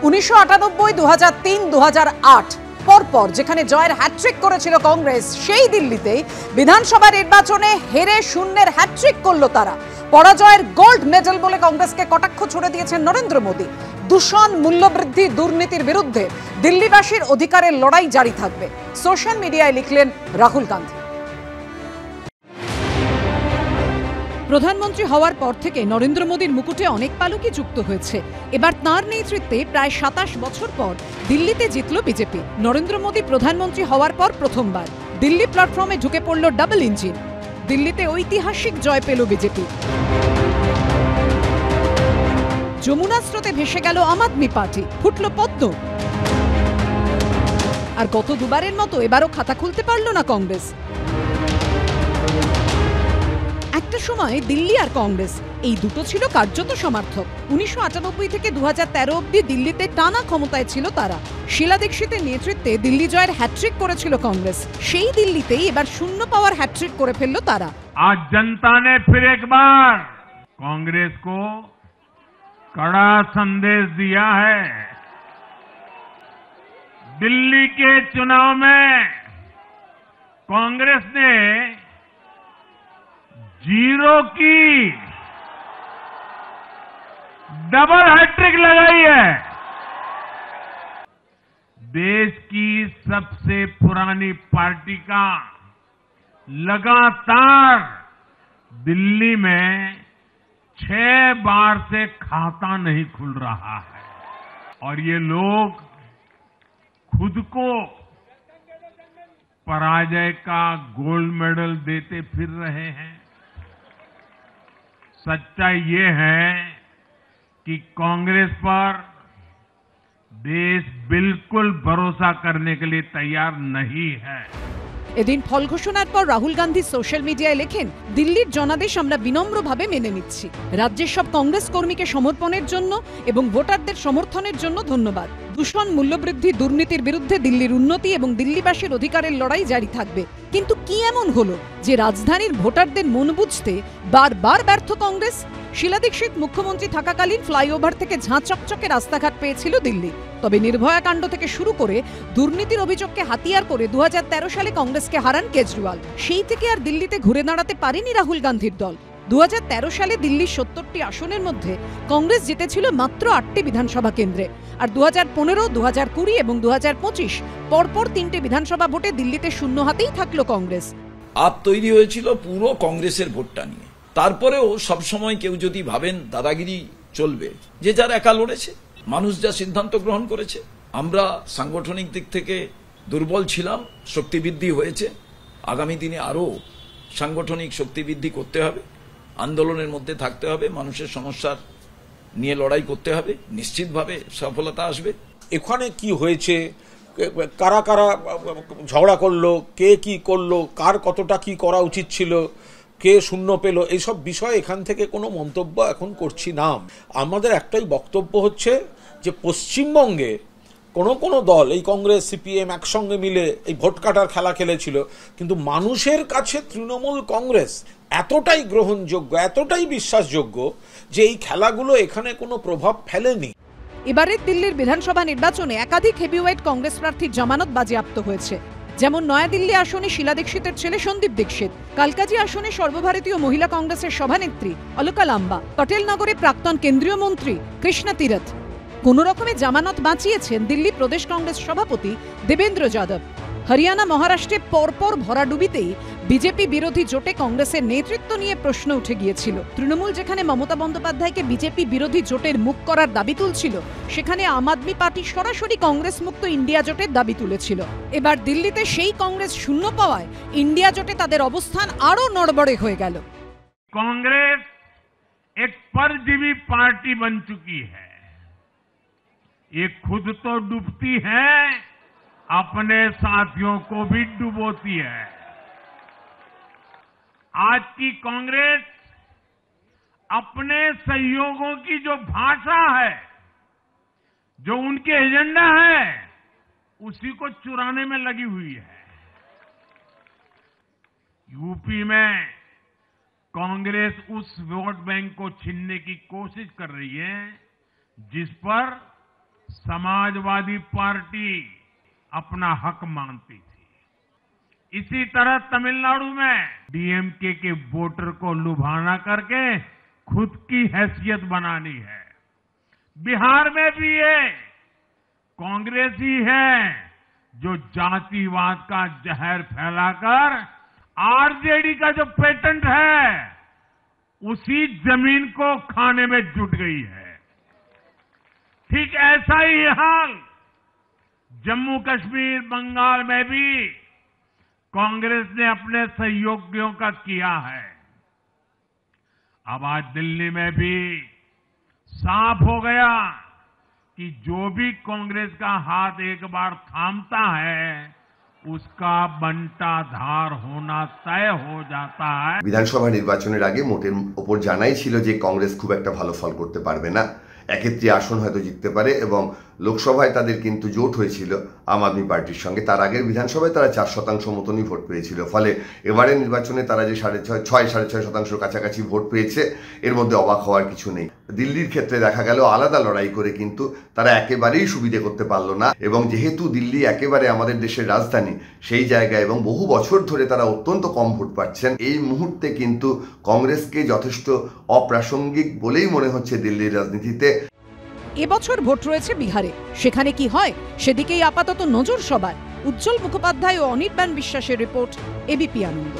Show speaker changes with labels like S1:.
S1: 1998, 2003, 2008 পরপর যেখানে জয়ের হ্যাট্রিক করেছিল কংগ্রেস, সেই দিল্লিতেই বিধানসভা নির্বাচনে হেরে শূন্যের হ্যাট্রিক করল তারা। পরাজয়ের গোল্ড মেডেল বলে কংগ্রেসকে কটাক্ষ ছুড়ে দিয়েছেন নরেন্দ্র মোদী। দূষণ, মূল্যবৃদ্ধি, দুর্নীতির বিরুদ্ধে দিল্লিবাসীর অধিকারের লড়াই জারি থাকবে, সোশ্যাল মিডিয়ায় লিখলেন রাহুল গান্ধী। প্রধানমন্ত্রী হওয়ার পর থেকে নরেন্দ্র মোদীর মুকুটে অনেক পালকই যুক্ত হয়েছে। এবার তাঁর নেতৃত্বে প্রায় 27 বছর পর দিল্লিতে জিতল বিজেপি। নরেন্দ্র মোদী প্রধানমন্ত্রী হওয়ার পর প্রথমবার দিল্লি প্ল্যাটফর্মে ঢুকে পড়ল ডাবল ইঞ্জিন। দিল্লিতে ঐতিহাসিক জয় পেল বিজেপি। যমুনা স্রোতে ভেসে গেল আম আদমি পার্টি, ফুটল পদ্ম। আর গত দুবারের মতো এবারও খাতা খুলতে পারল না কংগ্রেস। একটা সময় দিল্লি আর কংগ্রেস এই দুটো ছিল কার্যত সমার্থক। 1998 থেকে 2013 অব্দি দিল্লিতে টানা ক্ষমতায় ছিল তারা। शीला दीक्षितेর নেতৃত্বে দিল্লি জয়ের হ্যাট্রিক করেছিল কংগ্রেস। সেই দিল্লিতেই এবার শূন্য পাওয়ার হ্যাট্রিক করে ফেলল তারা।
S2: आज जनता ने फिर एक बार कांग्रेस को कड़ा संदेश दिया है। दिल्ली के चुनाव में कांग्रेस ने जीरो की डबल हैट्रिक लगाई है। देश की सबसे पुरानी पार्टी का लगातार दिल्ली में 6 बार से खाता नहीं खुल रहा है और ये लोग खुद को पराजय का गोल्ड मेडल देते फिर रहे हैं। सच्चाई ये है कि कांग्रेस पर देश बिल्कुल भरोसा करने के लिए तैयार नहीं है।
S1: এদিন ফল ঘোষণার পর রাহুল গান্ধী সোশ্যাল মিডিয়ায় লেখেন, দিল্লির জনাদেশ আমরা বিনম্রভাবে মেনে নিচ্ছি। রাজ্যের সব কংগ্রেস কর্মীকে সমর্পণের জন্য এবং ভোটারদের সমর্থনের জন্য ধন্যবাদ। দূষণ, মূল্যবৃদ্ধি, দুর্নীতির বিরুদ্ধে দিল্লির উন্নতি এবং দিল্লিবাসীর অধিকারের লড়াই জারি থাকবে। কিন্তু কি এমন হলো যে রাজধানীর ভোটারদের মন বুঝতে বারবার ব্যর্থ কংগ্রেস? शीला दीक्षित মুখ্যমন্ত্রী থাকাকালীন ফ্লাইওভার থেকে ঝাঁ চকচকে রাস্তাঘাট পেয়েছিল দিল্লি। তবে নির্ভয়া কাণ্ড থেকে শুরু করে দুর্নীতির অভিযোগকে হাতিয়ার করে 2013 সালে কংগ্রেসকে হারান কেজরিওয়াল। সেই থেকে আর দিল্লিতে ঘুরে দাঁড়াতে পারেনি রাহুল গান্ধীর দল। 2013 সালে দিল্লির 70টি আসনের মধ্যে কংগ্রেস জিতেছিল মাত্র 8টি বিধানসভা কেন্দ্রে। আর 2015, 2020 এবং 2025 পরপর 3টে বিধানসভা ভোটে দিল্লিতে শূন্য হাতেই থাকলো কংগ্রেস।
S3: আপ তৈরি হয়েছিল পুরো কংগ্রেসের ভোটটা নিয়ে। তারপরেও সবসময় কেউ যদি ভাবেন দাদাগিরি চলবে, যে যার একা লড়েছে, মানুষ যা সিদ্ধান্ত গ্রহণ করেছে। আমরা সাংগঠনিক দিক থেকে দুর্বল ছিলাম, শক্তিবৃদ্ধি হয়েছে। আগামী দিনে আরো সাংগঠনিক শক্তিবৃদ্ধি করতে হবে, আন্দোলনের মধ্যে থাকতে হবে, মানুষের সমস্যার নিয়ে লড়াই করতে হবে, নিশ্চিতভাবে সফলতা আসবে।
S4: এখানে কি হয়েছে, কারা কারা ঝগড়া করলো, কে কি করলো, কার কতটা কি করা উচিত ছিল, কে শূন্য পেল, এইসব বিষয়ে এখান থেকে কোনো মন্তব্য এখন করছি না। আমাদের একটাই বক্তব্য হচ্ছে যে পশ্চিমবঙ্গে কোনো দল, এই কংগ্রেস, সিপিএম একসঙ্গে মিলে এই ভোট কাটার খেলা খেলেছিল, কিন্তু মানুষের কাছে তৃণমূল কংগ্রেস এতটাই গ্রহণযোগ্য, এতটাই বিশ্বাসযোগ্য যে এই খেলাগুলো এখানে কোনো প্রভাব ফেলেনি।
S1: এবারের দিল্লির বিধানসভা নির্বাচনে একাধিক হেভিওয়েট কংগ্রেস প্রার্থীর জামানত বাজেয়াপ্ত হয়েছে। যেমন নয়াদিল্লি আসনে शीला দীক্ষিতের ছেলে সন্দীপ দীক্ষিত, কালকাজি আসনে সর্বভারতীয় মহিলা কংগ্রেসের সভানেত্রী অলকা লাম্বা, পটেলনগরে প্রাক্তন কেন্দ্রীয় মন্ত্রী কৃষ্ণা তীরথ। কোন রকমে জামানত বাঁচিয়েছেন দিল্লি প্রদেশ কংগ্রেস সভাপতি দেবেন্দ্র যাদব। হরিয়ানা, মহারাষ্ট্রে পরপর ভরাডুবিতেই বিজেপি বিরোধী জোটে কংগ্রেসের নেতৃত্ব নিয়ে প্রশ্ন উঠে গিয়েছিল। তৃণমূল যেখানে মমতা বন্দ্যোপাধ্যায়কে বিজেপি বিরোধী জোটের মুখ করার দাবি তুলছিল, সেখানে আম আদমি পার্টি সরাসরি কংগ্রেস মুক্ত ইন্ডিয়া জোটের দাবি তুলেছিল। এবার দিল্লিতে সেই কংগ্রেস শূন্য পাওয়ায় ইন্ডিয়া জোটে তাদের অবস্থান আরো নড়বড়ে হয়ে গেল।
S2: कांग्रेस एक परजीवी पार्टी बन चुकी है। ये खुद तो डूबती है, अपने साथियों को भी डुबोती है। आज की कांग्रेस अपने सहयोगों की जो भाषा है, जो उनके एजेंडा है, उसी को चुराने में लगी हुई है। यूपी में कांग्रेस उस वोट बैंक को छीनने की कोशिश कर रही है जिस पर समाजवादी पार्टी अपना हक मानती थी। इसी तरह तमिलनाडु में डीएमके के वोटर को लुभाना करके खुद की हैसियत बनानी है। बिहार में भी ये कांग्रेस ही है जो जातिवाद का जहर फैलाकर आरजेडी का जो पेटेंट है उसी जमीन को खाने में जुट गई है। ठीक ऐसा ही हाल जम्मू कश्मीर, बंगाल में भी कांग्रेस ने अपने सहयोगियों का किया है। अब आज दिल्ली में भी साफ हो गया कि जो भी कांग्रेस का हाथ एक बार थामता है उसका बंटाधार होना तय हो जाता है।
S5: বিধানসভা নির্বাচনের আগে মোটের উপর জানাই ছিল যে কংগ্রেস খুব একটা ভালো ফল করতে পারবে না, 71টি আসন হয়তো জিততে পারে এবং লোকসভায় তাদের কিন্তু জোট হয়েছিল আম আদমি পার্টির সঙ্গে। তার আগের বিধানসভায় তারা 4% মতনই ভোট পেয়েছিল। ফলে এবারের নির্বাচনে তারা যে 6.5% কাছাকাছি ভোট পেয়েছে এর মধ্যে অবাক হওয়ার কিছু নেই। দিল্লির ক্ষেত্রে দেখা গেল আলাদা লড়াই করে কিন্তু তারা একেবারেই সুবিধে করতে পারলো না এবং যেহেতু দিল্লি একেবারে আমাদের দেশের রাজধানী সেই জায়গায় এবং বহু বছর ধরে তারা অত্যন্ত কম ভোট পাচ্ছেন, এই মুহূর্তে কিন্তু কংগ্রেসকে যথেষ্ট অপ্রাসঙ্গিক বলেই মনে হচ্ছে দিল্লির রাজনীতিতে।
S1: এবছর ভোট রয়েছে বিহারে, সেখানে কি হয় সেদিকেই আপাতত নজর সবার। উজ্জ্বল মুখোপাধ্যায় ও অনির্বাণ বিশ্বাসের রিপোর্ট, এবিপি আনন্দ।